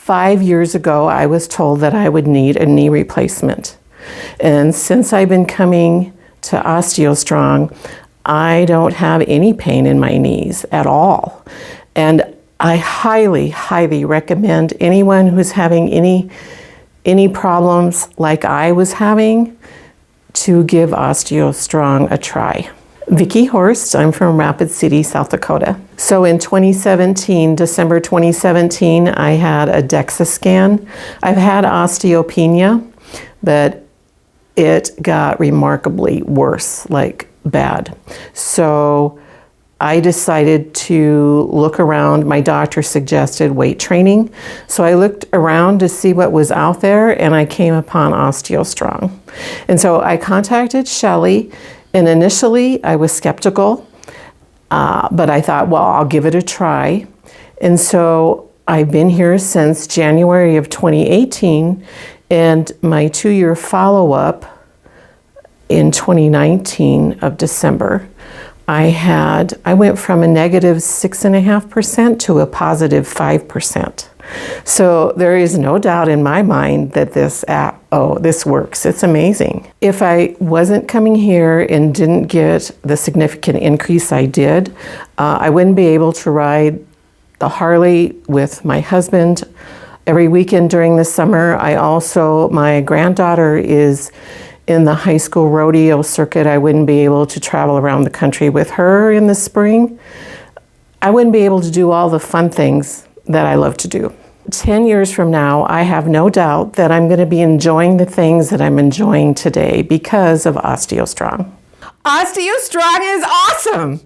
5 years ago, I was told that I would need a knee replacement. And since I've been coming to OsteoStrong, I don't have any pain in my knees at all. And I highly, highly recommend anyone who's having any problems like I was having to give OsteoStrong a try. Vicky Horst, I'm from Rapid City, South Dakota. So in 2017, December 2017, I had a Dexa Scan. I've had osteopenia, but it got remarkably worse, like bad. So I decided to look around. My doctor suggested weight training. So I looked around to see what was out there, and I came upon OsteoStrong. And so I contacted Shelly, and initially I was skeptical, but I thought, well, I'll give it a try. And so I've been here since January of 2018, and my 2-year follow-up in 2019 of December, I went from a negative 6.5% to a positive 5%. So there is no doubt in my mind that this works. It's amazing. If I wasn't coming here and didn't get the significant increase I did, I wouldn't be able to ride the Harley with my husband every weekend during the summer. My granddaughter is in the high school rodeo circuit. I wouldn't be able to travel around the country with her in the spring. I wouldn't be able to do all the fun things that I love to do. 10 years from now, I have no doubt that I'm going to be enjoying the things that I'm enjoying today because of OsteoStrong. OsteoStrong is awesome!